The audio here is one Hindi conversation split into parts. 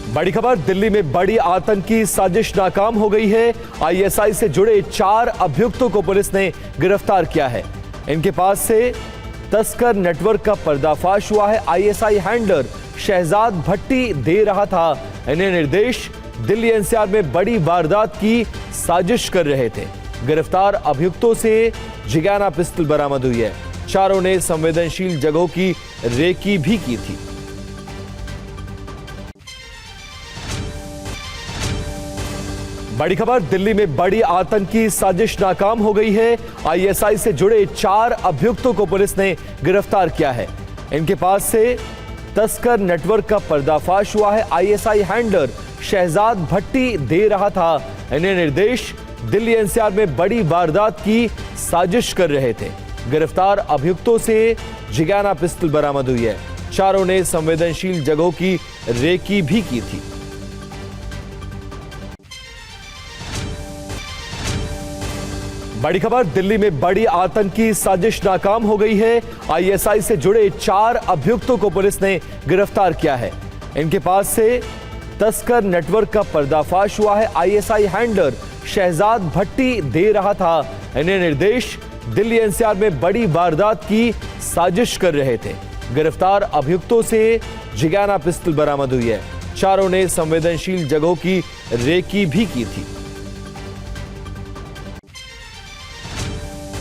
बड़ी खबर, दिल्ली में बड़ी आतंकी साजिश नाकाम हो गई है। आईएसआई से जुड़े 4 अभियुक्तों को पुलिस ने गिरफ्तार किया है। इनके पास से तस्कर नेटवर्क का पर्दाफाश हुआ है। आईएसआई हैंडलर शहजाद भट्टी दे रहा था इन्हें निर्देश। दिल्ली एनसीआर में बड़ी वारदात की साजिश कर रहे थे। गिरफ्तार अभियुक्तों से जिगाना पिस्टल बरामद हुई है। चारों ने संवेदनशील जगहों की रेकी भी की थी। बड़ी खबर, दिल्ली में बड़ी आतंकी साजिश नाकाम हो गई है। आईएसआई से जुड़े 4 अभियुक्तों को पुलिस ने गिरफ्तार किया है। इनके पास से तस्कर नेटवर्क का पर्दाफाश हुआ है। आईएसआई हैंडलर शहजाद भट्टी दे रहा था इन्हें निर्देश। दिल्ली एनसीआर में बड़ी वारदात की साजिश कर रहे थे। गिरफ्तार अभियुक्तों से जिगाना पिस्टल बरामद हुई है। चारों ने संवेदनशील जगहों की रेकी भी की थी। बड़ी खबर, दिल्ली में बड़ी आतंकी साजिश नाकाम हो गई है। आईएसआई से जुड़े 4 अभियुक्तों को पुलिस ने गिरफ्तार किया है। इनके पास से तस्कर नेटवर्क का पर्दाफाश हुआ है। आईएसआई हैंडलर शहजाद भट्टी दे रहा था इन्हें निर्देश। दिल्ली एनसीआर में बड़ी वारदात की साजिश कर रहे थे। गिरफ्तार अभियुक्तों से जिगाना पिस्टल बरामद हुई है। चारों ने संवेदनशील जगहों की रेकी भी की थी।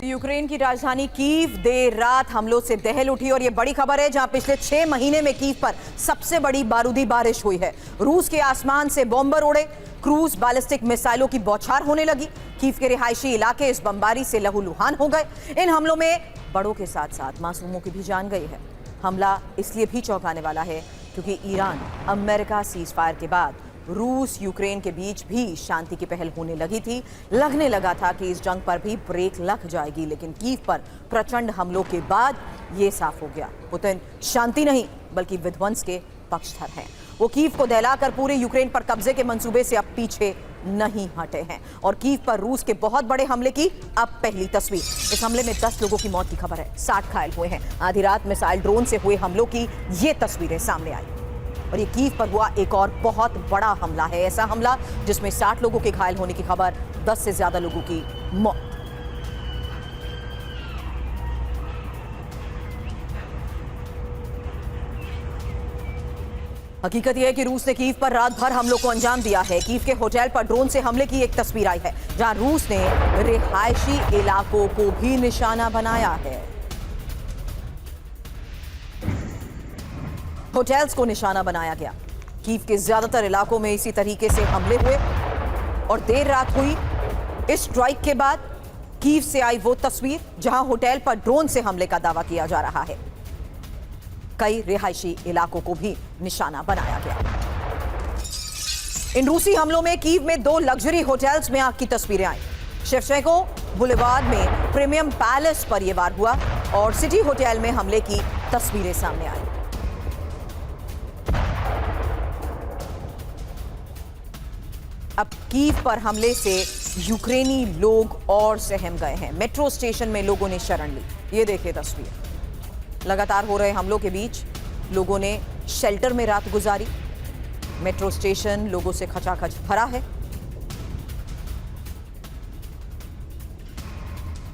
यूक्रेन की राजधानी कीव देर रात हमलों से दहल उठी और ये बड़ी खबर है, जहां पिछले 6 महीने में कीव पर सबसे बड़ी बारूदी बारिश हुई है। रूस के आसमान से बॉम्बर उड़े, क्रूज बैलिस्टिक मिसाइलों की बौछार होने लगी। कीव के रिहायशी इलाके इस बमबारी से लहूलुहान हो गए। इन हमलों में बड़ों के साथ साथ मासूमों की भी जान गई है। हमला इसलिए भी चौंकाने वाला है क्योंकि ईरान अमेरिका सीज फायर के बाद रूस यूक्रेन के बीच भी शांति की पहल होने लगी थी। लगने लगा था कि इस जंग पर भी ब्रेक लग जाएगी, लेकिन कीव पर प्रचंड हमलों के बाद ये साफ हो गया, पुतिन शांति नहीं बल्कि विध्वंस के पक्षधर हैं। वो कीव को दहलाकर पूरे यूक्रेन पर कब्जे के मंसूबे से अब पीछे नहीं हटे हैं। और कीव पर रूस के बहुत बड़े हमले की अब पहली तस्वीर। इस हमले में 10 लोगों की मौत की खबर है, 60 घायल हुए हैं। आधी रात मिसाइल ड्रोन से हुए हमलों की ये तस्वीरें सामने आई। और ये कीव पर हुआ एक और बहुत बड़ा हमला है, ऐसा हमला जिसमें 60 लोगों के घायल होने की खबर, 10 से ज्यादा लोगों की मौत। हकीकत यह है कि रूस ने कीव पर रात भर हमलों को अंजाम दिया है। कीव के होटल पर ड्रोन से हमले की एक तस्वीर आई है, जहां रूस ने रिहायशी इलाकों को भी निशाना बनाया है। होटल्स को निशाना बनाया गया। कीव के ज्यादातर इलाकों में इसी तरीके से हमले हुए और देर रात हुई इस स्ट्राइक के बाद कीव से आई वो तस्वीर जहां होटल पर ड्रोन से हमले का दावा किया जा रहा है। कई रिहायशी इलाकों को भी निशाना बनाया गया। इन रूसी हमलों में कीव में 2 लग्जरी होटल्स में आग की तस्वीरें आई। शेवचेंको बुलेवार्ड में प्रीमियम पैलेस पर यह वार हुआ और सिटी होटल में हमले की तस्वीरें सामने आई। अब कीव पर हमले से यूक्रेनी लोग और सहम गए हैं। मेट्रो स्टेशन में लोगों ने शरण ली। ये देखिए तस्वीर। लगातार हो रहे हमलों के बीच लोगों ने शेल्टर में रात गुजारी। मेट्रो स्टेशन लोगों से खचाखच भरा है।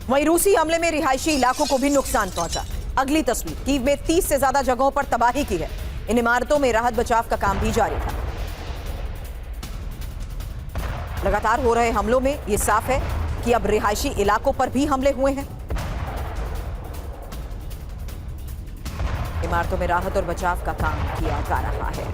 वहीं रूसी हमले में रिहायशी इलाकों को भी नुकसान पहुंचा। अगली तस्वीर, कीव में 30 से ज्यादा जगहों पर तबाही की है। इन इमारतों में राहत बचाव का काम भी जारी था। लगातार हो रहे हमलों में यह साफ है कि अब रिहायशी इलाकों पर भी हमले हुए हैं। इमारतों में राहत और बचाव का काम किया जा रहा है।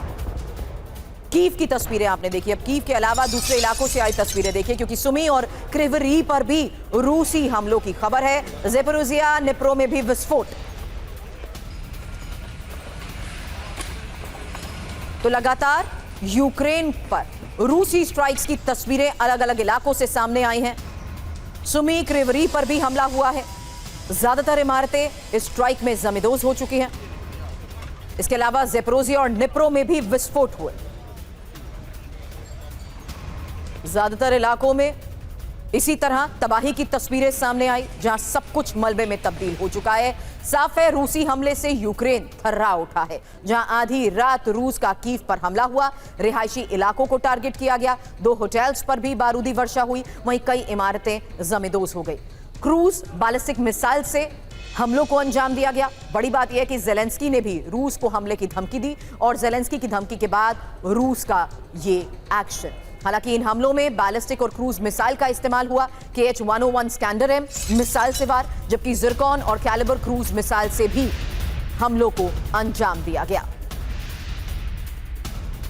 कीव की तस्वीरें आपने देखी। अब कीव के अलावा दूसरे इलाकों से आई तस्वीरें देखिए, क्योंकि सुमी और क्रिवरी पर भी रूसी हमलों की खबर है। ज़ेपोरिज़िया, निप्रो में भी विस्फोट। तो लगातार यूक्रेन पर रूसी स्ट्राइक्स की तस्वीरें अलग अलग इलाकों से सामने आई हैं। सुमी, क्रिवरी पर भी हमला हुआ है। ज्यादातर इमारतें इस स्ट्राइक में जमींदोज हो चुकी हैं। इसके अलावा ज़ेपोरिज़िया और निप्रो में भी विस्फोट हुए। ज्यादातर इलाकों में इसी तरह तबाही की तस्वीरें सामने आई जहां सब कुछ मलबे में तब्दील हो चुका है। साफ है रूसी हमले से यूक्रेन थर्रा उठा है। जहां आधी रात रूस का कीव पर हमला हुआ, रिहायशी इलाकों को टारगेट किया गया, 2 होटल्स पर भी बारूदी वर्षा हुई, वहीं कई इमारतें जमींदोज हो गई। क्रूज बैलिस्टिक मिसाइल से हमलों को अंजाम दिया गया। बड़ी बात यह है कि जेलेंस्की ने भी रूस को हमले की धमकी दी और जेलेंस्की की धमकी के बाद रूस का ये एक्शन। हालांकि इन हमलों में बैलिस्टिक और क्रूज मिसाइल का इस्तेमाल हुआ। KH-101 स्कैंडर M मिसाइल से वार, जबकि जिरकॉन और कैलिबर क्रूज मिसाइल से भी हमलों को अंजाम दिया गया।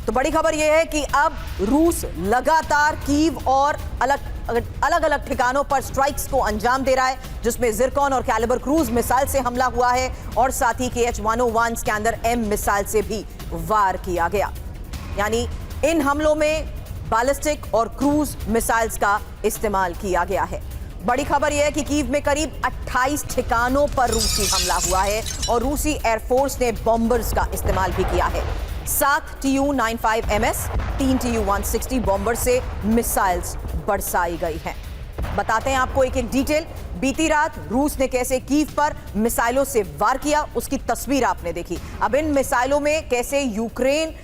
तो बड़ी खबर यह है कि अब रूस लगातार कीव और अलग अलग ठिकानों पर स्ट्राइक्स को अंजाम दे रहा है, जिसमें जिरकॉन और कैलिबर क्रूज मिसाइल से हमला हुआ है और साथ ही KH-101 स्कैंडर M मिसाइल से भी वार किया गया। यानी इन हमलों में बैलिस्टिक और क्रूज मिसाइल्स का इस्तेमाल किया गया है। बड़ी खबर यह है कि कीव में करीब 28 ठिकानों पर रूसी हमला हुआ है और रूसी एयरफोर्स ने बॉम्बर्स का इस्तेमाल भी किया है। 7 Tu-95MS, 3 Tu-160 बॉम्बर से मिसाइल्स बरसाई गई हैं। बताते हैं आपको एक एक डिटेल। बीती रात रूस ने कैसे कीव पर मिसाइलों से वार किया, उसकी तस्वीर आपने देखी। अब इन मिसाइलों में कैसे यूक्रेन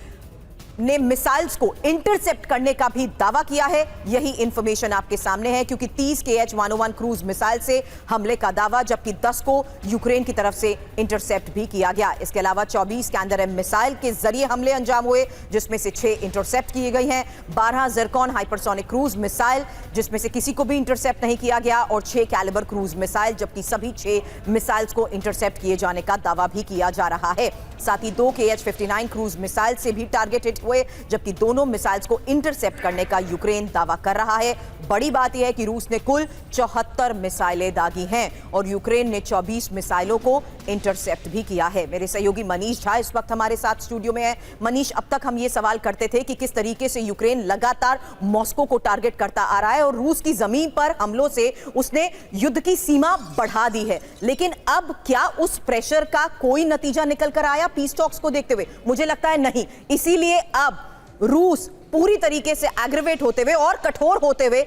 ने मिसाइल्स को इंटरसेप्ट करने का भी दावा किया है, यही इंफॉर्मेशन आपके सामने है। क्योंकि 30 KH-101 क्रूज मिसाइल से हमले का दावा, जबकि 10 को यूक्रेन की तरफ से इंटरसेप्ट भी किया गया। इसके अलावा 24 स्कैंडर M मिसाइल के जरिए हमले अंजाम हुए, जिसमें से 6 इंटरसेप्ट किए गई हैं। 12 जिरकॉन हाइपरसोनिक क्रूज मिसाइल, जिसमें से किसी को भी इंटरसेप्ट नहीं किया गया, और 6 कैलिबर क्रूज मिसाइल, जबकि सभी 6 मिसाइल्स को इंटरसेप्ट किए जाने का दावा भी किया जा रहा है। साथ ही 2 KH-59 क्रूज मिसाइल से भी टारगेटेड हुए, जबकि दोनों मिसाइल्स को इंटरसेप्ट करने का यूक्रेन दावा कर रहा है। बड़ी बात यह है कि रूस ने कुल 74 मिसाइलें दागी हैं और यूक्रेन ने 24 मिसाइलों को इंटरसेप्ट भी किया है। मेरे सहयोगी मनीष झा इस वक्त हमारे साथ स्टूडियो में है। मनीष, अब तक हम ये सवाल करते थे कि किस तरीके से यूक्रेन लगातार मॉस्को को टारगेट करता आ रहा है और रूस की जमीन पर हमलों से उसने युद्ध की सीमा बढ़ा दी है, लेकिन अब क्या उस प्रेशर का कोई नतीजा निकल कर आया पीस टॉक्स को देखते हुए? मुझे लगता है नहीं। इसीलिए अब रूस पूरी तरीके से एग्रीवेट होते हुए और कठोर होते हुए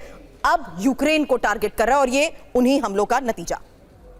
अब यूक्रेन को टारगेट कर रहा है और ये उन्हीं हमलों का नतीजा।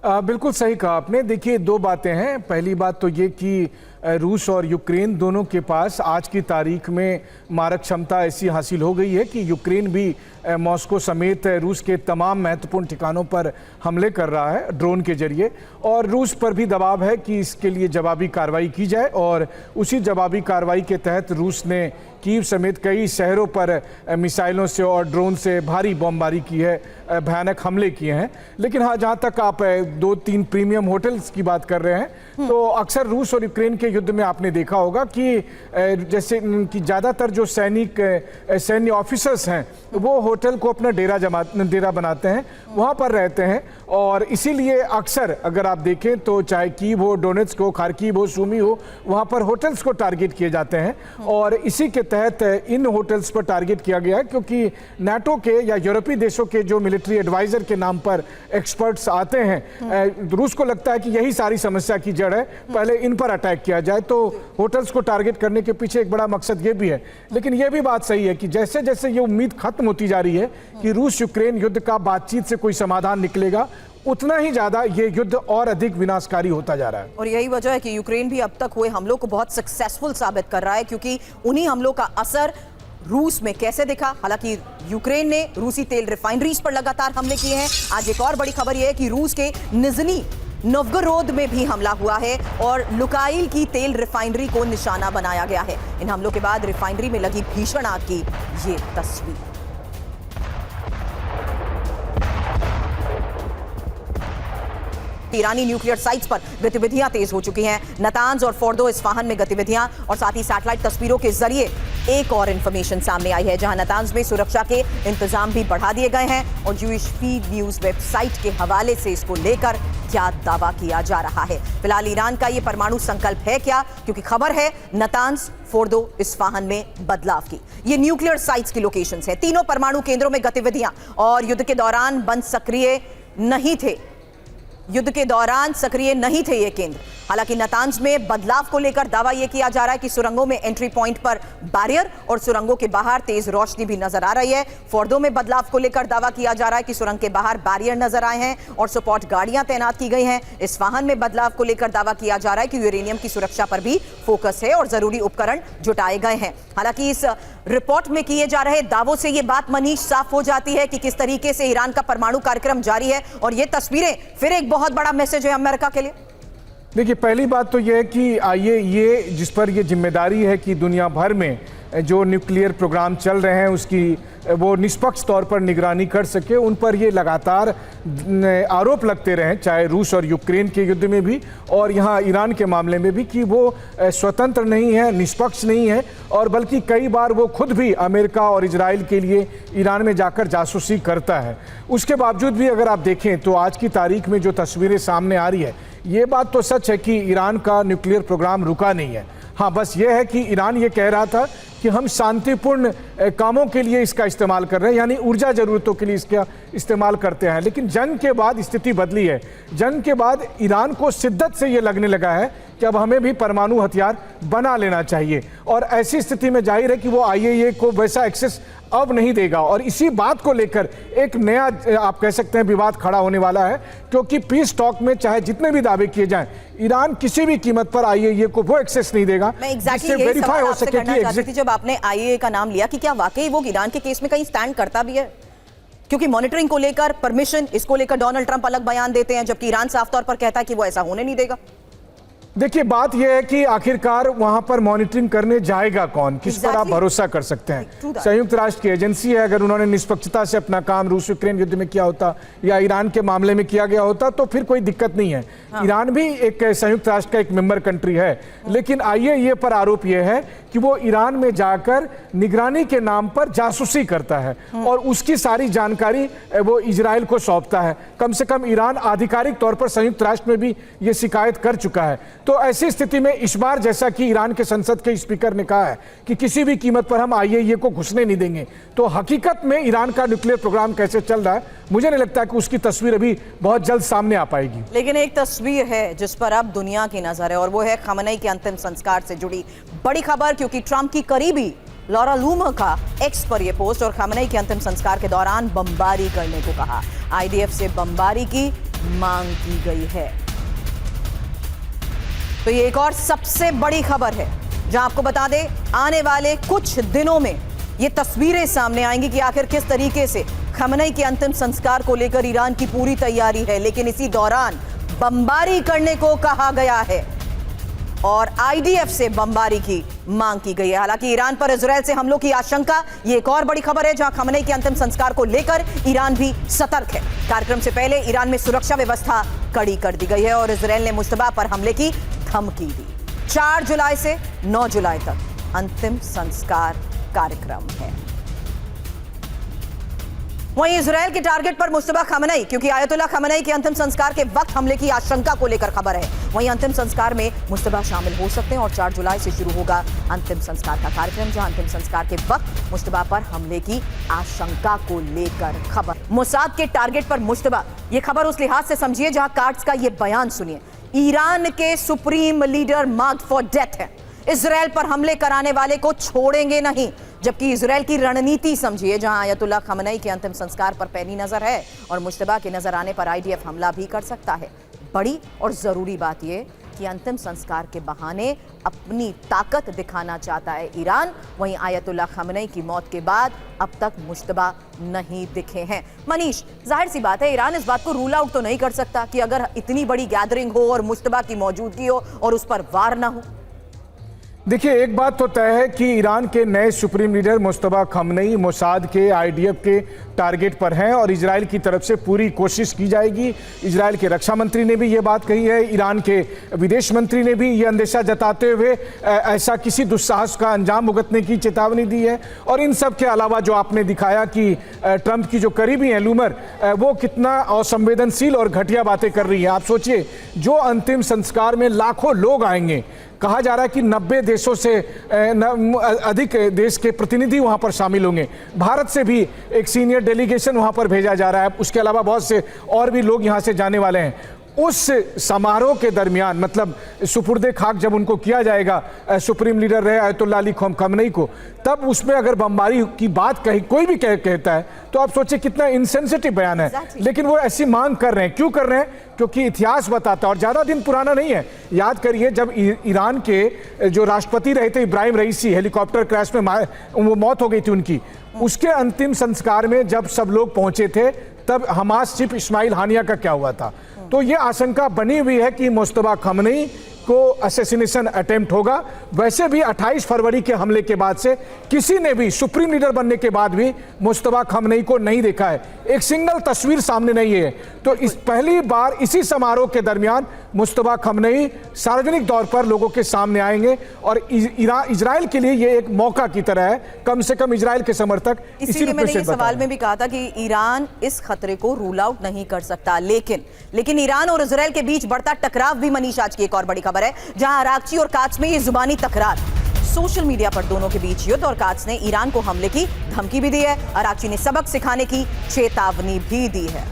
बिल्कुल सही कहा आपने। देखिए, 2 बातें हैं। पहली बात तो ये कि रूस और यूक्रेन दोनों के पास आज की तारीख में मारक क्षमता ऐसी हासिल हो गई है कि यूक्रेन भी मॉस्को समेत रूस के तमाम महत्वपूर्ण ठिकानों पर हमले कर रहा है ड्रोन के जरिए, और रूस पर भी दबाव है कि इसके लिए जवाबी कार्रवाई की जाए। और उसी जवाबी कार्रवाई के तहत रूस ने कीव समेत कई शहरों पर मिसाइलों से और ड्रोन से भारी बमबारी की है, भयानक हमले किए हैं। लेकिन हाँ, जहाँ तक आप 2-3 प्रीमियम होटल्स की बात कर रहे हैं, तो अक्सर रूस और यूक्रेन के युद्ध में आपने देखा होगा कि जैसे कि ज़्यादातर जो सैन्य ऑफिसर्स हैं वो होटल को अपना डेरा बनाते हैं, वहाँ पर रहते हैं। और इसीलिए अक्सर अगर आप देखें तो चाहे कीव हो, डोनेट्स्क हो, खार्किव हो, सूमी हो, वहाँ पर होटल्स को टारगेट किए जाते हैं। और इसी के तहत इन होटल्स पर टारगेट किया गया है, क्योंकि नाटो के या यूरोपीय देशों के जो मिलिट्री एडवाइजर के नाम पर एक्सपर्ट्स आते हैं, रूस को लगता है कि यही सारी समस्या की जड़ है, पहले इन पर अटैक किया जाए। तो होटल्स को टारगेट करने के पीछे एक बड़ा मकसद ये भी है। लेकिन यह भी बात सही है कि जैसे जैसे ये उम्मीद खत्म होती जा रही है कि रूस यूक्रेन युद्ध का बातचीत से कोई समाधान निकलेगा, उतना ही ज्यादा ये युद्ध और अधिक विनाशकारी होता जा रहा है। और यही वजह है कि यूक्रेन भी अब तक हुए हमलों को बहुत सक्सेसफुल साबित कर रहा है, क्योंकि उन्हीं हमलों का असर रूस में कैसे दिखा। हालांकि यूक्रेन ने रूसी तेल रिफाइनरीज पर लगातार हमले किए हैं। आज एक और बड़ी खबर यह है कि रूस के निजनी नोव्गोरोड में भी हमला हुआ है और लुकाइल की तेल रिफाइनरी को निशाना बनाया गया है। इन हमलों के बाद रिफाइनरी में लगी भीषण आग की ये तस्वीर। ईरानी न्यूक्लियर साइट्स पर गतिविधियां तेज हो चुकी हैं। नतांज और फोर्डो इस्फाहान में गतिविधियां और साथ ही सैटेलाइट तस्वीरों के जरिए एक और इंफॉर्मेशन सामने आई है, जहां नतांज में सुरक्षा के इंतजाम भी बढ़ा दिए गए हैं और जूइश फीड न्यूज वेबसाइट के हवाले से इसको लेकर क्या दावा किया जा रहा है। फिलहाल ईरान का ये परमाणु संकल्प है क्या, क्योंकि खबर है नतांज, फोर्डो, इस्फाहान में बदलाव की। ये न्यूक्लियर साइट्स की लोकेशंस हैं। तीनों परमाणु केंद्रों में गतिविधियां और युद्ध के दौरान बंद सक्रिय नहीं थे। युद्ध के दौरान सक्रिय नहीं थे ये केंद्र। हालांकि नातांज में बदलाव को लेकर दावा यह किया जा रहा है कि सुरंगों में एंट्री पॉइंट पर बैरियर और सुरंगों के बाहर तेज रोशनी भी नजर आ रही है। फोर्डो में बदलाव को लेकर दावा किया जा रहा है कि सुरंग के बाहर बैरियर नजर आए हैं और सपोर्ट गाड़ियां तैनात की गई हैं। इस्फहान में बदलाव को लेकर दावा किया जा रहा है कि यूरेनियम की सुरक्षा पर भी फोकस है और जरूरी उपकरण जुटाए गए हैं। हालांकि इस रिपोर्ट में किए जा रहे दावों से यह बात मनीष साफ हो जाती है कि किस तरीके से ईरान का परमाणु कार्यक्रम जारी है और ये तस्वीरें फिर एक बहुत बड़ा मैसेज है अमेरिका के लिए। देखिए, पहली बात तो यह है कि आइए ये जिस पर ये जिम्मेदारी है कि दुनिया भर में जो न्यूक्लियर प्रोग्राम चल रहे हैं उसकी वो निष्पक्ष तौर पर निगरानी कर सके, उन पर ये लगातार आरोप लगते रहे, चाहे रूस और यूक्रेन के युद्ध में भी और यहाँ ईरान के मामले में भी, कि वो स्वतंत्र नहीं है, निष्पक्ष नहीं है और बल्कि कई बार वो खुद भी अमेरिका और इजराइल के लिए ईरान में जाकर जासूसी करता है। उसके बावजूद भी अगर आप देखें तो आज की तारीख में जो तस्वीरें सामने आ रही है, ये बात तो सच है कि ईरान का न्यूक्लियर प्रोग्राम रुका नहीं है। हाँ, बस ये है कि ईरान ये कह रहा था कि हम शांतिपूर्ण कामों के लिए इसका इस्तेमाल कर रहे हैं, यानी ऊर्जा जरूरतों के लिए इसका इस्तेमाल करते हैं। लेकिन जंग के बाद स्थिति बदली है। जंग के बाद ईरान को शिद्दत से ये लगने लगा है कि अब हमें भी परमाणु हथियार बना लेना चाहिए और ऐसी स्थिति में जाहिर है कि वो IAEA को वैसा एक्सेस अब नहीं देगा और इसी बात को लेकर एक नया आप कह सकते हैं विवाद खड़ा होने वाला है, क्योंकि पीस टॉक में चाहे जितने भी दावे किए जाएं, ईरान किसी भी कीमत पर IAEA को वो एक्सेस नहीं देगा जिससे वेरीफाई हो सके कि जब आपने IAEA का नाम लिया कि क्या वाकई वो ईरान के केस में कहीं स्टैंड करता भी है, क्योंकि मॉनिटरिंग को लेकर परमिशन, इसको लेकर डोनाल्ड ट्रंप अलग बयान देते हैं जबकि ईरान साफ तौर पर कहता है कि वो ऐसा होने नहीं देगा। देखिए, बात यह है कि आखिरकार वहां पर मॉनिटरिंग करने जाएगा कौन, किस पर आप भरोसा कर सकते हैं। संयुक्त राष्ट्र की एजेंसी है, अगर उन्होंने निष्पक्षता से अपना काम रूस यूक्रेन युद्ध में किया होता या ईरान के मामले में किया गया होता तो फिर कोई दिक्कत नहीं है। हाँ। ईरान भी एक संयुक्त राष्ट्र का एक मेंबर कंट्री है, लेकिन IAEA पर आरोप यह है कि वो ईरान में जाकर निगरानी के नाम पर जासूसी करता है और उसकी सारी जानकारी वो इजराइल को सौंपता है। कम से कम ईरान आधिकारिक तौर पर संयुक्त राष्ट्र में भी ये शिकायत कर चुका है। तो ऐसी स्थिति में इस बार जैसा कि ईरान के संसद के स्पीकर ने कहा है कि किसी भी कीमत पर हम IAEA को घुसने नहीं देंगे, तो हकीकत में ईरान का न्यूक्लियर प्रोग्राम कैसे चल रहा है मुझे नहीं लगता कि उसकी तस्वीर अभी बहुत जल्द सामने आ पाएगी। लेकिन एक तस्वीर है जिस पर अब दुनिया की नजर है और वो है खamenei के अंतिम संस्कार से जुड़ी बड़ी खबर, क्योंकि ट्रंप की करीबी लॉरा लूमर का एक्स पर यह पोस्ट और खamenei के अंतिम संस्कार के दौरान बमबारी करने को कहा। IDF से बमबारी की मांग की गई है। तो ये एक और सबसे बड़ी खबर है जहां आपको बता दें आने वाले कुछ दिनों में ये तस्वीरें सामने आएंगी कि आखिर किस तरीके से खamenei के अंतिम संस्कार को लेकर ईरान की पूरी तैयारी है, लेकिन इसी दौरान बमबारी करने को कहा गया है और IDF से बमबारी की मांग की गई है। हालांकि ईरान पर इजराइल से हमलों की आशंका, ये एक और बड़ी खबर है जहां खamenei के अंतिम संस्कार को लेकर ईरान भी सतर्क है। कार्यक्रम से पहले ईरान में सुरक्षा व्यवस्था कड़ी कर दी गई है और इजराइल ने मुश्तबा पर हमले की धमकी दी। 4 जुलाई से 9 जुलाई तक अंतिम संस्कार कार्यक्रम है। वहीं इजराइल के टारगेट पर मुश्तबा खamenei, क्योंकि आयतुल्लाह खamenei के अंतिम संस्कार के वक्त हमले की आशंका को लेकर खबर है। वहीं अंतिम संस्कार में मुश्तबा शामिल हो सकते हैं और 4 जुलाई से शुरू होगा अंतिम संस्कार का कार्यक्रम, जहां अंतिम संस्कार के वक्त मुश्तबा पर हमले की आशंका को लेकर खबर। मोसाद के टारगेट पर मुश्तबा, यह खबर उस लिहाज से समझिए जहां कार्ड्स का यह बयान सुनिए। ईरान के supreme leader marked for death है, इजराइल पर हमले कराने वाले को छोड़ेंगे नहीं। जबकि इजराइल की रणनीति समझिए जहां आयतुल्लाह खamenei के अंतिम संस्कार पर पैनी नजर है और मुश्तबा के नजर आने पर IDF हमला भी कर सकता है। बड़ी और जरूरी बात यह कि अंतिम संस्कार के बहाने अपनी ताकत दिखाना चाहता है ईरान। वहीं आयतुल्लाह खamenei की मौत के बाद अब तक मुश्तबा नहीं दिखे हैं। मनीष, जाहिर सी बात है ईरान इस बात को रूल आउट तो नहीं कर सकता कि अगर इतनी बड़ी गैदरिंग हो और मुश्तबा की मौजूदगी हो और उस पर वार ना हो। देखिए, एक बात तो तय है कि ईरान के नए सुप्रीम लीडर मुश्तबा खamenei मोसाद के IDF के टारगेट पर हैं और इजराइल की तरफ से पूरी कोशिश की जाएगी। इजराइल के रक्षा मंत्री ने भी ये बात कही है, ईरान के विदेश मंत्री ने भी ये अंदेशा जताते हुए ऐसा किसी दुस्साहस का अंजाम भुगतने की चेतावनी दी है। और इन सब के अलावा जो आपने दिखाया कि ट्रंप की जो करीबी हैं लूमर, वो कितना असंवेदनशील और घटिया बातें कर रही है। आप सोचिए, जो अंतिम संस्कार में लाखों लोग आएंगे, कहा जा रहा है कि 90 देशों से अधिक देश के प्रतिनिधि वहां पर शामिल होंगे, भारत से भी एक सीनियर डेलीगेशन वहां पर भेजा जा रहा है, उसके अलावा बहुत से और भी लोग यहां से जाने वाले हैं। उस समारोह के दरमियान, मतलब सुपुर्दे खाक जब उनको किया जाएगा सुप्रीम लीडर रहे आयतुल्ला अली खamenei को, तब उसमें अगर बमबारी की बात कही कोई भी कहता है तो आप सोचिए कितना इनसेंसिटिव बयान है। लेकिन वो ऐसी मांग कर रहे हैं, क्यों कर रहे हैं? क्योंकि इतिहास बताता है और ज़्यादा दिन पुराना नहीं है। याद करिए जब ईरान के जो राष्ट्रपति रहे थे इब्राहिम रईसी, हेलीकॉप्टर क्रैश में वो मौत हो गई थी उनकी, उसके अंतिम संस्कार में जब सब लोग पहुंचे थे तब हमास चीफ इस्माइल हानिया का क्या हुआ था। तो ये आशंका बनी हुई है कि मुस्तफा खamenei को असैसिनेशन अटेम्प्ट होगा। वैसे भी 28 फरवरी के हमले के बाद से किसी ने भी सुप्रीम लीडर बनने के बाद भी मुस्तफा खamenei को नहीं देखा है, एक सिंगल तस्वीर सामने नहीं है। तो इस पहली बार इसी समारोह के दरमियान मुस्तफा खamenei सार्वजनिक तौर पर लोगों के सामने आएंगे और इजराइल के लिए ये एक मौका की तरह है, कम से कम इजराइल के समर्थक इसीलिए मैंने ये सवाल में भी कहा था कि ईरान इस खतरे को रूल आउट नहीं कर सकता। लेकिन ईरान और इजराइल के बीच बढ़ता टकराव भी मनीष आज की एक और बड़ी खबर है, जहां अराक्ची और कात्स में ये जुबानी तकरार, सोशल मीडिया पर दोनों के बीच युद्ध और कात्स ने ईरान को हमले की धमकी भी दी है। अराक्ची ने सबक सिखाने की चेतावनी भी दी है।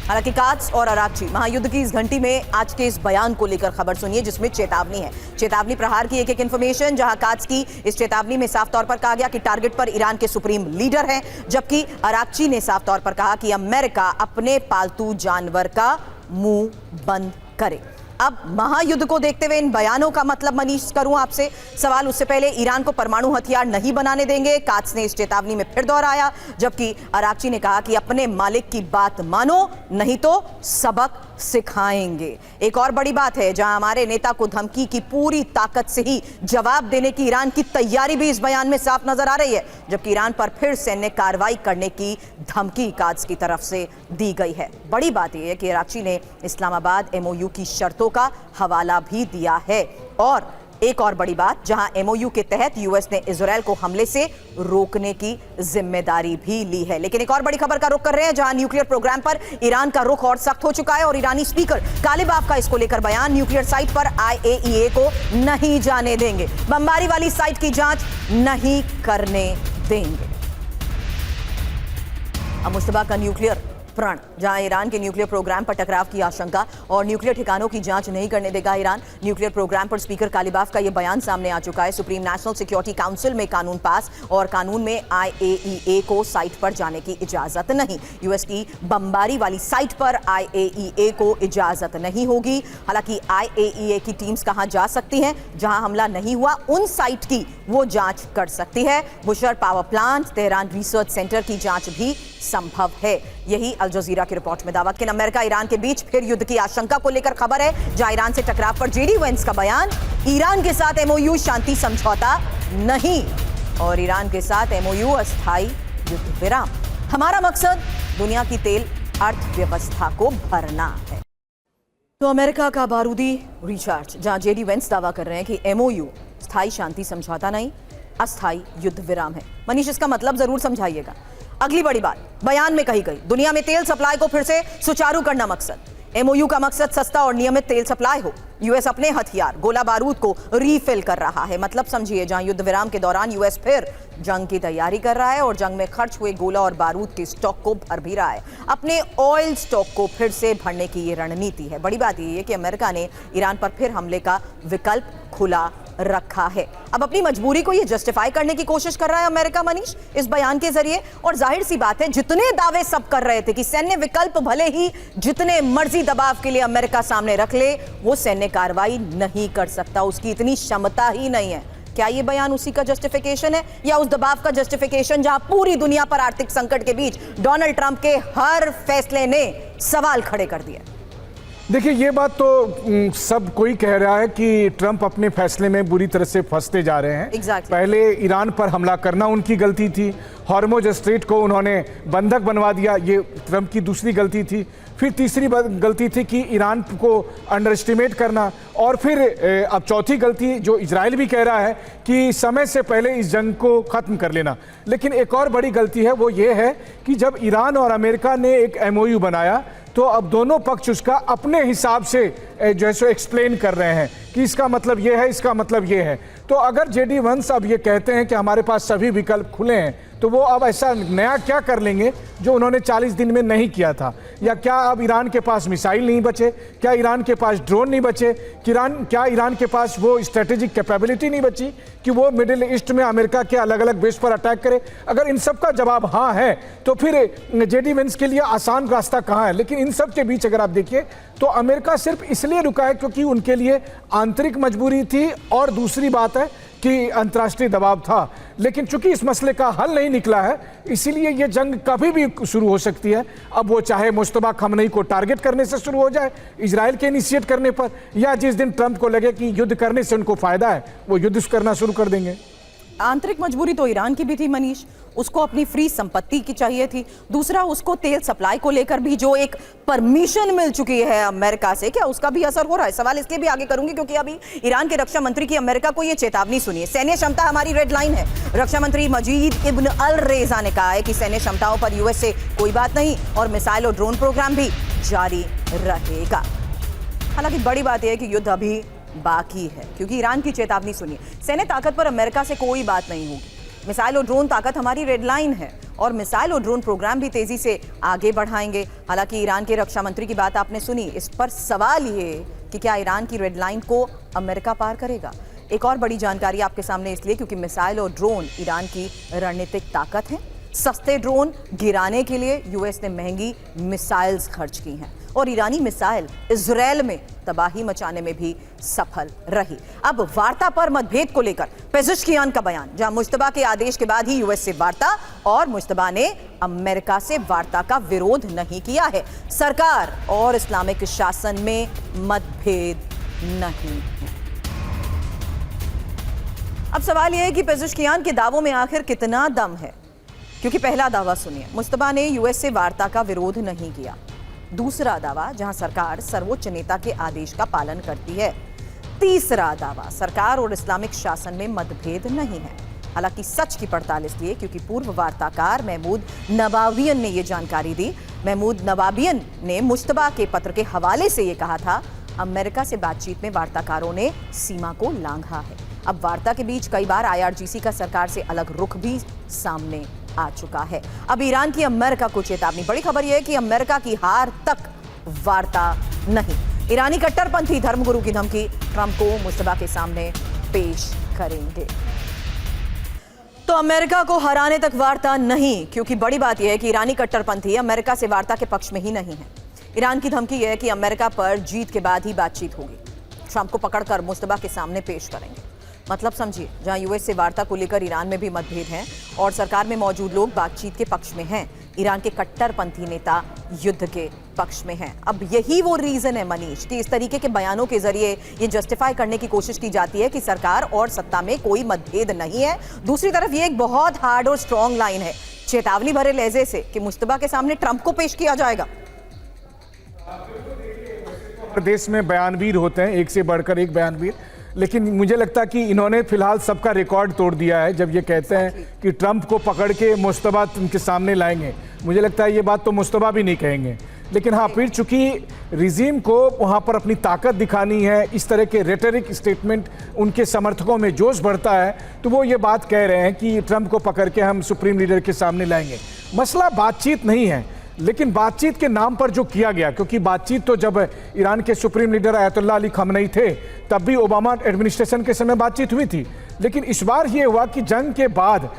हालांकि कात्स और अराक्ची महायुद्ध की इस घंटी में आज के इस बयान को लेकर खबर सुनिए जिसमें चेतावनी है। चेतावनी प्रहार की एक इंफॉर्मेशन, जहां कात्स की इस चेतावनी में साफ तौर पर कहा गया कि टारगेट पर ईरान के सुप्रीम लीडर हैं, जबकि अराक्ची ने साफ तौर पर कहा कि अमेरिका अपने पालतू जानवर का मुंह बंद करे। अब महायुद्ध को देखते हुए इन बयानों का मतलब मनीष करूं आपसे सवाल, उससे पहले ईरान को परमाणु हथियार नहीं बनाने देंगे, कात्स ने इस चेतावनी में फिर दोहराया, जबकि अराक्ची ने कहा कि अपने मालिक की बात मानो नहीं तो सबक सिखाएंगे। एक और बड़ी बात है, जहां हमारे नेता को धमकी की पूरी ताकत से ही जवाब देने की ईरान की तैयारी भी इस बयान में साफ नजर आ रही है, जबकि ईरान पर फिर सैन्य कार्रवाई करने की धमकी कात्स की तरफ से दी गई है। बड़ी बात यह है कि अराक्ची ने इस्लामाबाद MOU की शर्तों का हवाला भी दिया है। और एक और बड़ी बात, जहां MOU के तहत यूएस ने इजराइल को हमले से रोकने की जिम्मेदारी भी ली है। लेकिन एक और बड़ी खबर का रुख कर रहे हैं, जहां न्यूक्लियर प्रोग्राम पर ईरान का रुख और सख्त हो चुका है और ईरानी स्पीकर कालिबाफ का इसको लेकर बयान, न्यूक्लियर साइट पर IAEA को नहीं जाने देंगे, बमबारी वाली साइट की जांच नहीं करने देंगे। अब मुस्तफा का न्यूक्लियर प्रण, जहां ईरान के न्यूक्लियर प्रोग्राम पर टकराव की आशंका और न्यूक्लियर ठिकानों की जांच नहीं करने देगा ईरान। न्यूक्लियर प्रोग्राम पर स्पीकर कालिबाफ का यह बयान सामने आ चुका है। सुप्रीम नेशनल सिक्योरिटी काउंसिल में कानून पास और कानून में IAEA को साइट पर जाने की इजाजत नहीं। यूएस की बमबारी वाली साइट पर IAEA को इजाजत नहीं होगी। हालांकि IAEA की टीम्स कहां जा सकती हैं? जहां हमला नहीं हुआ उन साइट की वो जांच कर सकती है। Bushehr power plant, Tehran research centre की जांच भी संभव है। यही अल जजीरा की रिपोर्ट में दावा। लेकिन अमेरिका ईरान के बीच फिर युद्ध की आशंका को लेकर खबर है, जहां ईरान से टकराव पर JD Vance का बयान, ईरान के साथ MOU शांति समझौता नहीं और ईरान के साथ MOU अस्थायी युद्ध विराम। हमारा मकसद दुनिया की तेल अर्थव्यवस्था को भरना है। तो अमेरिका का बारूदी रिचार्ज, जहां JD Vance दावा कर रहे हैं कि MOU स्थायी शांति समझौता नहीं, अस्थायी युद्ध विराम है। मनीष, इसका मतलब जरूर समझाइएगा। अगली बड़ी बात बयान में कही गई, दुनिया में तेल सप्लाई को फिर से सुचारू करना मकसद। MOU का मकसद सस्ता और नियमित तेल सप्लाई हो। यूएस अपने हथियार गोला बारूद को रीफिल कर रहा है। मतलब समझिए, जहां युद्ध विराम के दौरान यूएस फिर जंग की तैयारी कर रहा है और जंग में खर्च हुए गोला और बारूद के स्टॉक को भर भी रहा है। अपने ऑयल स्टॉक को फिर से भरने की ये रणनीति है। बड़ी बात यह है कि अमेरिका ने ईरान पर फिर हमले का विकल्प खुला रखा है। अब अपनी मजबूरी को ये जस्टिफाई करने की कोशिश कर रहा है अमेरिका मनीष इस बयान के जरिए। और जाहिर सी बात है, जितने दावे सब कर रहे थे कि सैन्य विकल्प भले ही जितने मर्जी दबाव के लिए अमेरिका सामने रख ले, वो सैन्य कार्रवाई नहीं कर सकता, उसकी इतनी क्षमता ही नहीं है। क्या ये बयान उसी का जस्टिफिकेशन है या उस दबाव का जस्टिफिकेशन जहां पूरी दुनिया पर आर्थिक संकट के बीच डोनाल्ड ट्रंप के हर फैसले ने सवाल खड़े कर दिए? देखिए, ये बात तो सब कोई कह रहा है कि ट्रंप अपने फैसले में बुरी तरह से फंसते जा रहे हैं। पहले ईरान पर हमला करना उनकी गलती थी, हॉर्मुज स्ट्रेट को उन्होंने बंधक बनवा दिया, ये ट्रंप की दूसरी गलती थी। फिर तीसरी गलती थी कि ईरान को अंडर एस्टिमेट करना, और फिर अब चौथी गलती जो इजराइल भी कह रहा है कि समय से पहले इस जंग को ख़त्म कर लेना। लेकिन एक और बड़ी गलती है, वो ये है कि जब ईरान और अमेरिका ने एक MOU बनाया तो अब दोनों पक्ष उसका अपने हिसाब से जो है सो एक्सप्लेन कर रहे हैं कि इसका मतलब ये है, इसका मतलब ये है। तो अगर जेडी वंस अब ये कहते हैं कि हमारे पास सभी विकल्प खुले हैं, तो वो अब ऐसा नया क्या कर लेंगे जो उन्होंने 40 दिन में नहीं किया था? या क्या अब ईरान के पास मिसाइल नहीं बचे? क्या ईरान के पास ड्रोन नहीं बचे? क्या ईरान के पास वो स्ट्रेटेजिक कैपेबिलिटी नहीं बची कि वो मिडिल ईस्ट में अमेरिका के अलग अलग बेस पर अटैक करे? अगर इन सब का जवाब हाँ है, तो फिर जेडी वेंस के लिए आसान रास्ता कहाँ है? लेकिन इन सब के बीच अगर आप देखिए तो अमेरिका सिर्फ इसलिए रुका है क्योंकि उनके लिए आंतरिक मजबूरी थी, और दूसरी बात है कि अंतर्राष्ट्रीय दबाव था। लेकिन चूंकि इस मसले का हल नहीं निकला है, इसीलिए ये जंग कभी भी शुरू हो सकती है। अब वो चाहे मुश्तबा खमनई को टारगेट करने से शुरू हो जाए, इजराइल के इनिशिएट करने पर, या जिस दिन ट्रंप को लगे कि युद्ध करने से उनको फायदा है, वो युद्ध करना शुरू कर देंगे। आंतरिक मजबूरी तो ईरान की भी थी मनीष, उसको अपनी फ्री संपत्ति की चाहिए थी। दूसरा, उसको तेल सप्लाई को लेकर भी जो एक परमिशन मिल चुकी है अमेरिका से, क्या उसका भी असर हो रहा है? सवाल इसलिए भी आगे करूंगी क्योंकि अभी ईरान के रक्षा मंत्री की अमेरिका को यह चेतावनी सुनिए। सैन्य क्षमता हमारी रेड लाइन है। रक्षा मंत्री मजीद इब्न अल रेजा ने कहा है कि सैन्य क्षमताओं पर यूएस से कोई बात नहीं और मिसाइल और ड्रोन प्रोग्राम भी जारी रहेगा। हालांकि बड़ी बात यह है कि युद्ध अभी बाकी है, क्योंकि ईरान की चेतावनी सुनिए। सैन्य ताकत पर अमेरिका से कोई बात नहीं होगी। मिसाइल और ड्रोन ताकत हमारी रेड लाइन है और मिसाइल और ड्रोन प्रोग्राम भी तेजी से आगे बढ़ाएंगे। हालांकि ईरान के रक्षा मंत्री की बात आपने सुनी, इस पर सवाल ये कि क्या ईरान की रेड लाइन को अमेरिका पार करेगा? एक और बड़ी जानकारी आपके सामने इसलिए क्योंकि मिसाइल और ड्रोन ईरान की रणनीतिक ताकत है। सस्ते ड्रोन गिराने के लिए यूएस ने महंगी मिसाइल्स खर्च की हैं और ईरानी मिसाइल इजरायल में तबाही मचाने में भी सफल रही। अब वार्ता पर मतभेद को लेकर पेज़ेश्कियान का बयान, जहां मुश्तबा के आदेश के बाद ही यूएस से वार्ता, और मुश्तबा ने अमेरिका से वार्ता का विरोध नहीं किया है। सरकार और इस्लामिक शासन में मतभेद नहीं है। अब सवाल यह है कि पेज़ेश्कियान के दावों में आखिर कितना दम है, क्योंकि पहला दावा सुनिए, मुश्तबा ने यूएस से वार्ता का विरोध नहीं किया। दूसरा दावा, जहां सरकार सर्वोच्च नेता के आदेश का पालन करती है। तीसरा दावा, सरकार और इस्लामिक शासन में मतभेद नहीं है। हालांकि सच की पड़ताल इसलिए क्योंकि पूर्व वार्ताकार महमूद नवाबियन ने यह जानकारी दी। महमूद नवाबियन ने मुश्तबा के पत्र के हवाले से यह कहा था, अमेरिका से बातचीत में वार्ताकारों ने सीमा को लांघा है। अब वार्ता के बीच कई बार आईआरजीसी का सरकार से अलग रुख भी सामने आ चुका है। अब ईरान की अमेरिका को चेतावनी। बड़ी खबर यह है कि अमेरिका की हार तक वार्ता नहीं। ईरानी कट्टरपंथी धर्मगुरु की धमकी, ट्रंप को मुश्तबा के सामने पेश करेंगे। तो अमेरिका को हराने तक वार्ता नहीं, क्योंकि बड़ी बात यह है कि ईरानी कट्टरपंथी अमेरिका से वार्ता के पक्ष में ही नहीं है। ईरान की धमकी यह है कि अमेरिका पर जीत के बाद ही बातचीत होगी। ट्रंप को पकड़कर मुश्तबा के सामने पेश करेंगे। मतलब समझिए, जहां यूएस से वार्ता को लेकर ईरान में भी मतभेद हैं और सरकार में मौजूद लोग बातचीत के पक्ष में हैं, ईरान के कट्टरपंथी नेता युद्ध के पक्ष में हैं। अब यही वो रीजन है मनीष कि इस तरीके के बयानों के जरिए ये जस्टिफाई करने की कोशिश की जाती है कि सरकार और सत्ता में कोई मतभेद नहीं है। दूसरी तरफ ये एक बहुत हार्ड और स्ट्रॉन्ग लाइन है, चेतावनी भरे लहजे से, कि मुश्तबा के सामने ट्रंप को पेश किया जाएगा। प्रदेश में बयानवीर होते हैं, एक से बढ़कर एक बयानवीर, लेकिन मुझे लगता है कि इन्होंने फिलहाल सबका रिकॉर्ड तोड़ दिया है जब ये कहते हैं कि ट्रंप को पकड़ के मुश्तबा उनके सामने लाएंगे। मुझे लगता है ये बात तो मुश्तबा भी नहीं कहेंगे। लेकिन हाँ, फिर चूंकि रिजीम को वहाँ पर अपनी ताकत दिखानी है, इस तरह के रेटरिक स्टेटमेंट उनके समर्थकों में जोश बढ़ता है, तो वो ये बात कह रहे हैं कि ट्रंप को पकड़ के हम सुप्रीम लीडर के सामने लाएंगे। मसला बातचीत नहीं है, लेकिन बातचीत के नाम पर जो किया गया, क्योंकि बातचीत तो जब ईरान के सुप्रीम लीडर अयतुल्लाह अली खमनई थे तब भी ओबामा एडमिनिस्ट्रेशन के समय बातचीत हुई थी। लेकिन इस बार ये हुआ कि जंग के बाद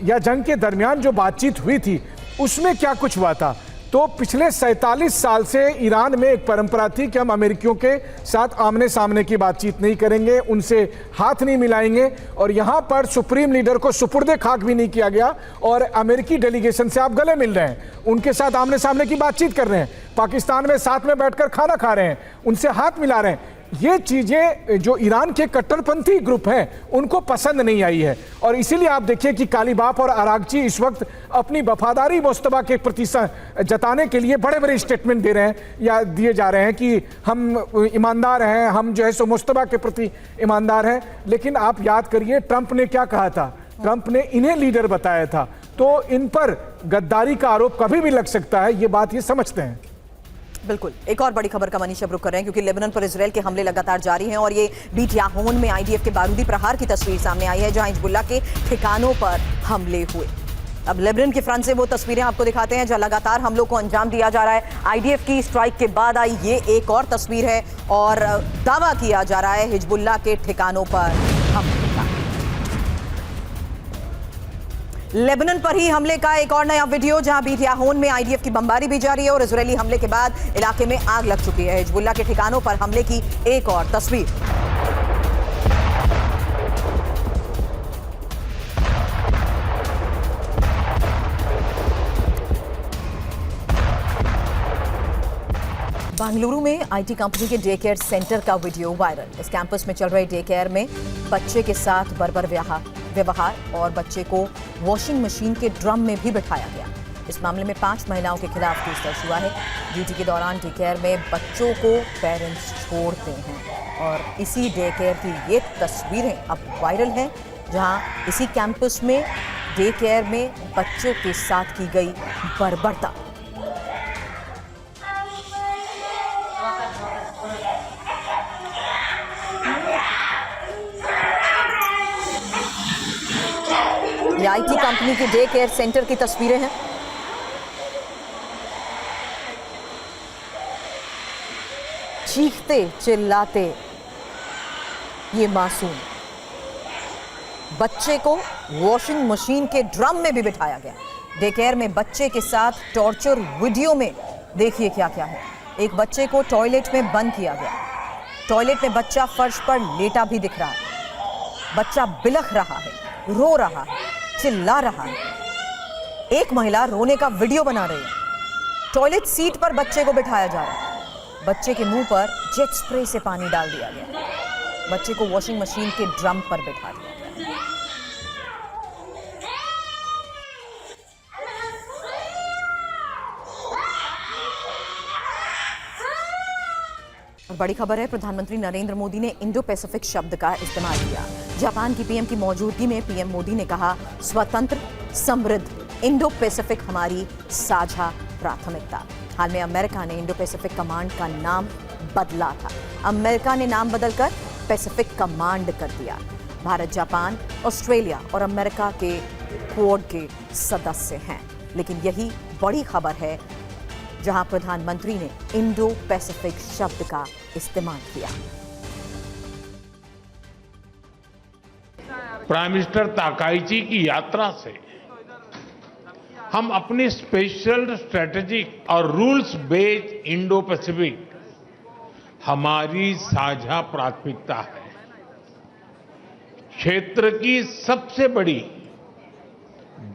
या जंग के दरमियान जो बातचीत हुई थी उसमें क्या कुछ हुआ था। तो पिछले 47 साल से ईरान में एक परंपरा थी कि हम अमेरिकियों के साथ आमने सामने की बातचीत नहीं करेंगे, उनसे हाथ नहीं मिलाएंगे, और यहाँ पर सुप्रीम लीडर को सुपुर्दे खाक भी नहीं किया गया और अमेरिकी डेलीगेशन से आप गले मिल रहे हैं, उनके साथ आमने सामने की बातचीत कर रहे हैं, पाकिस्तान में साथ में बैठकर खाना खा रहे हैं, उनसे हाथ मिला रहे हैं। ये चीजें जो ईरान के कट्टरपंथी ग्रुप हैं उनको पसंद नहीं आई है, और इसीलिए आप देखिए कि कालीबाफ और अरागची इस वक्त अपनी वफादारी मुश्तबा के प्रति जताने के लिए बड़े बड़े स्टेटमेंट दे रहे हैं या दिए जा रहे हैं कि हम ईमानदार हैं, हम जो है सो मुश्तबा के प्रति ईमानदार हैं। लेकिन आप याद करिए ट्रंप ने क्या कहा था, ट्रंप ने इन्हें लीडर बताया था, तो इन पर गद्दारी का आरोप कभी भी लग सकता है, ये बात ये समझते हैं। बिल्कुल, एक और बड़ी खबर का मनीष अब रुख कर रहे हैं क्योंकि लेबनान पर इजराइल के हमले लगातार जारी हैं और ये बीट याहोन में आईडीएफ के बारूदी प्रहार की तस्वीर सामने आई है जहां हिजबुल्लाह के ठिकानों पर हमले हुए। अब लेबनान के फ्रंट से वो तस्वीरें आपको दिखाते हैं जहां लगातार हमलों को अंजाम दिया जा रहा है। आईडीएफ की स्ट्राइक के बाद आई ये एक और तस्वीर है और दावा किया जा रहा है हिजबुल्लाह के ठिकानों पर हमले का। लेबनान पर ही हमले का एक और नया वीडियो जहां बीट याहोन में आईडीएफ की बमबारी भी जारी है और इजरायली हमले के बाद इलाके में आग लग चुकी है। हिजबुल्लाह के ठिकानों पर हमले की एक और तस्वीर। बेंगलुरु में आईटी कंपनी के डे केयर सेंटर का वीडियो वायरल। इस कैंपस में चल रहे डे केयर में बच्चे के साथ बर्बर व्यवहार और बच्चे को वॉशिंग मशीन के ड्रम में भी बिठाया गया। इस मामले में 5 महिलाओं के खिलाफ केस दर्ज हुआ है। ड्यूटी के दौरान डे केयर में बच्चों को पेरेंट्स छोड़ते हैं और इसी डे केयर की ये तस्वीरें अब वायरल हैं जहां इसी कैंपस में डे केयर में बच्चों के साथ की गई बर्बरता। ये आईटी कंपनी के डे केयर सेंटर की तस्वीरें हैं। चीखते चिल्लाते ये मासूम बच्चे को वॉशिंग मशीन के ड्रम में भी बिठाया गया। डे केयर में बच्चे के साथ टॉर्चर वीडियो में देखिए क्या क्या है। एक बच्चे को टॉयलेट में बंद किया गया। टॉयलेट में बच्चा फर्श पर लेटा भी दिख रहा है। बच्चा बिलख रहा है, रो रहा है, चिल्ला रहा है। एक महिला रोने का वीडियो बना रही है। टॉयलेट सीट पर बच्चे को बिठाया जा रहा है। बच्चे के मुंह पर जेट स्प्रे से पानी डाल दिया गया। बच्चे को वॉशिंग मशीन के ड्रम पर बिठा दिया गया। और बड़ी खबर है, प्रधानमंत्री नरेंद्र मोदी ने इंडो पैसिफिक शब्द का इस्तेमाल किया। जापान की पीएम की मौजूदगी में पीएम मोदी ने कहा, स्वतंत्र समृद्ध इंडो पैसिफिक हमारी साझा प्राथमिकता। हाल में अमेरिका ने इंडो पैसिफिक कमांड का नाम बदला था। अमेरिका ने नाम बदलकर पैसिफिक कमांड कर दिया। भारत, जापान, ऑस्ट्रेलिया और अमेरिका के क्वाड के सदस्य हैं। लेकिन यही बड़ी खबर है जहां प्रधानमंत्री ने इंडो पैसिफिक शब्द का इस्तेमाल किया। प्राइम मिनिस्टर ताकाइची की यात्रा से हम अपनी स्पेशल स्ट्रेटेजिक और रूल्स बेस्ड इंडो पैसिफिक हमारी साझा प्राथमिकता है। क्षेत्र की सबसे बड़ी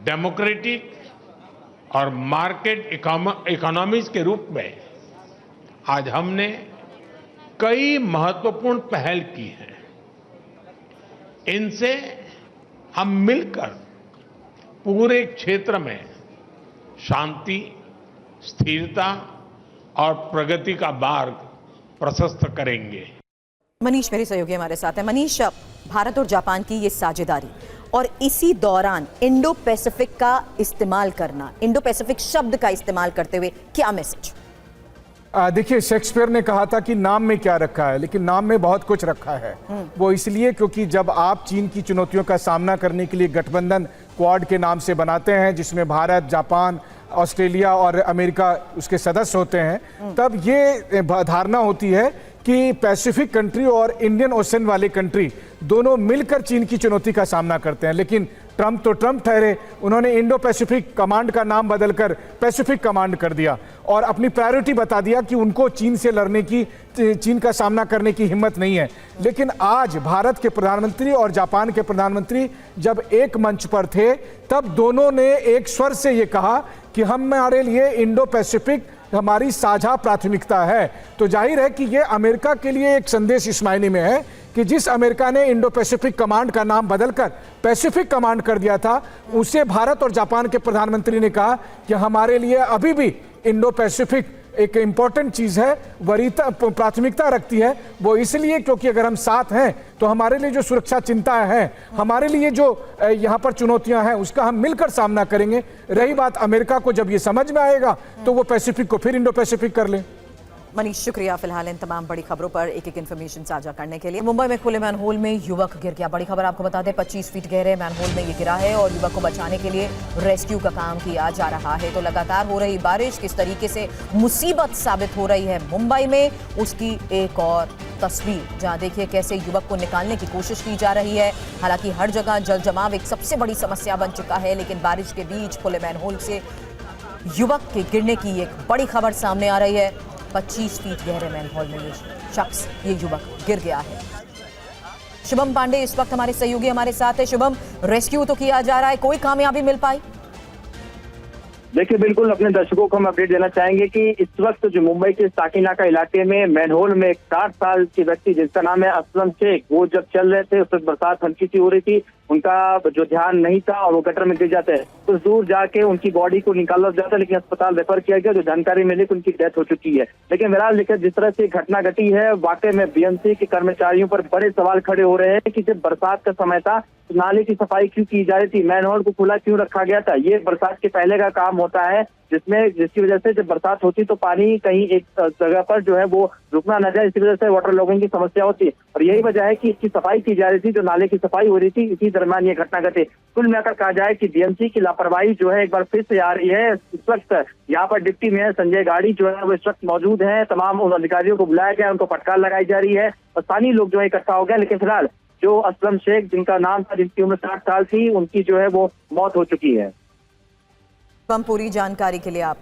डेमोक्रेटिक और मार्केट इकोनॉमीज के रूप में आज हमने कई महत्वपूर्ण पहल की हैं। इनसे हम मिलकर पूरे क्षेत्र में शांति, स्थिरता और प्रगति का मार्ग प्रशस्त करेंगे। मनीष मेरे सहयोगी हमारे साथ है। मनीष, भारत और जापान की ये साझेदारी और इसी दौरान इंडो पैसिफिक का इस्तेमाल करना, इंडो पैसिफिक शब्द का इस्तेमाल करते हुए क्या मैसेज? देखिए, शेक्सपियर ने कहा था कि नाम में क्या रखा है, लेकिन नाम में बहुत कुछ रखा है। वो इसलिए क्योंकि जब आप चीन की चुनौतियों का सामना करने के लिए गठबंधन क्वाड के नाम से बनाते हैं, जिसमें भारत, जापान, ऑस्ट्रेलिया और अमेरिका उसके सदस्य होते हैं, तब ये धारणा होती है कि पैसिफिक कंट्री और इंडियन ओशन वाले कंट्री दोनों मिलकर चीन की चुनौती का सामना करते हैं। लेकिन ट्रंप तो ट्रंप ठहरे, उन्होंने इंडो पैसिफिक कमांड का नाम बदलकर पैसिफिक कमांड कर दिया और अपनी प्रायोरिटी बता दिया कि उनको चीन से लड़ने की, चीन का सामना करने की हिम्मत नहीं है। लेकिन आज भारत के प्रधानमंत्री और जापान के प्रधानमंत्री जब एक मंच पर थे, तब दोनों ने एक स्वर से ये कहा कि हमारे लिए इंडो पैसिफिक हमारी साझा प्राथमिकता है। तो जाहिर है कि ये अमेरिका के लिए एक संदेश इस मायने में है कि जिस अमेरिका ने इंडो पैसिफिक कमांड का नाम बदलकर पैसिफिक कमांड कर दिया था, उसे भारत और जापान के प्रधानमंत्री ने कहा कि हमारे लिए अभी भी इंडो पैसिफिक एक इंपॉर्टेंट चीज है, वरीयता प्राथमिकता रखती है। वो इसलिए क्योंकि अगर हम साथ हैं तो हमारे लिए जो सुरक्षा चिंताएं हैं, हमारे लिए जो यहाँ पर चुनौतियां हैं, उसका हम मिलकर सामना करेंगे। रही बात अमेरिका को, जब ये समझ में आएगा तो वो पैसिफिक को फिर इंडो पैसिफिक कर लें। मनीष, शुक्रिया फिलहाल इन तमाम बड़ी खबरों पर एक एक इन्फॉर्मेशन साझा करने के लिए। मुंबई में खुले मैनहोल में युवक गिर गया। बड़ी खबर आपको बता दें, 25 फीट गहरे मैनहोल में ये गिरा है और युवक को बचाने के लिए रेस्क्यू का काम किया जा रहा है। तो लगातार हो रही बारिश किस तरीके से मुसीबत साबित हो रही है मुंबई में, उसकी एक और तस्वीर, जहां देखिए कैसे युवक को निकालने की कोशिश की जा रही है। हालांकि हर जगह जल जमाव एक सबसे बड़ी समस्या बन चुका है, लेकिन बारिश के बीच खुले मैनहोल से युवक के गिरने की एक बड़ी खबर सामने आ रही है। 25 फीट गहरे मैनहोल में ये शख्स, ये युवक गिर गया है। शुभम पांडे इस वक्त हमारे सहयोगी हमारे साथ है। शुभम, रेस्क्यू तो किया जा रहा है, कोई कामयाबी मिल पाई? देखिए, बिल्कुल अपने दर्शकों को हम अपडेट देना चाहेंगे कि इस वक्त जो मुंबई के साकीनाका इलाके में मैनहोल में 60 साल के व्यक्ति जिसका नाम है असलम शेख, वो जब चल रहे थे उस वक्त बरसात हल्की सी हो रही थी, उनका जो ध्यान नहीं था और वो गटर में गिर जाते हैं। कुछ दूर जाके उनकी बॉडी को निकाला जाता है, लेकिन अस्पताल रेफर किया गया। जो जानकारी मिली कि उनकी डेथ हो चुकी है। लेकिन फिलहाल देखिए, जिस तरह से घटना घटी है, वाकई में बीएमसी के कर्मचारियों पर बड़े सवाल खड़े हो रहे हैं कि जब बरसात का समय था तो नाले की सफाई क्यों की जा रही थी, मैनहोल को खुला क्यों रखा गया था। ये बरसात के पहले का काम होता है, जिसकी वजह से जब बरसात होती तो पानी कहीं एक जगह पर जो है वो रुकना न जाए, इसी वजह से वाटर लॉगिंग की समस्या होती है। और यही वजह है कि इसकी सफाई की जा रही थी, जो नाले की सफाई हो रही थी, इसी दरमियान ये घटना घटी। कुल मिलाकर कहा जाए कि बीएमसी की लापरवाही जो है एक बार फिर से आ रही है। इस वक्त यहाँ पर डिप्टी मेयर संजय गाड़ी जो है वो इस वक्त मौजूद है। तमाम उन अधिकारियों को बुलाया गया, उनको फटकार लगाई जा रही है और स्थानीय लोग जो है इकट्ठा हो गए। लेकिन फिलहाल जो असलम शेख, जिनका नाम था, जिनकी उम्र 60 साल थी, उनकी जो है वो मौत हो चुकी है। पूरी जानकारी के लिए आप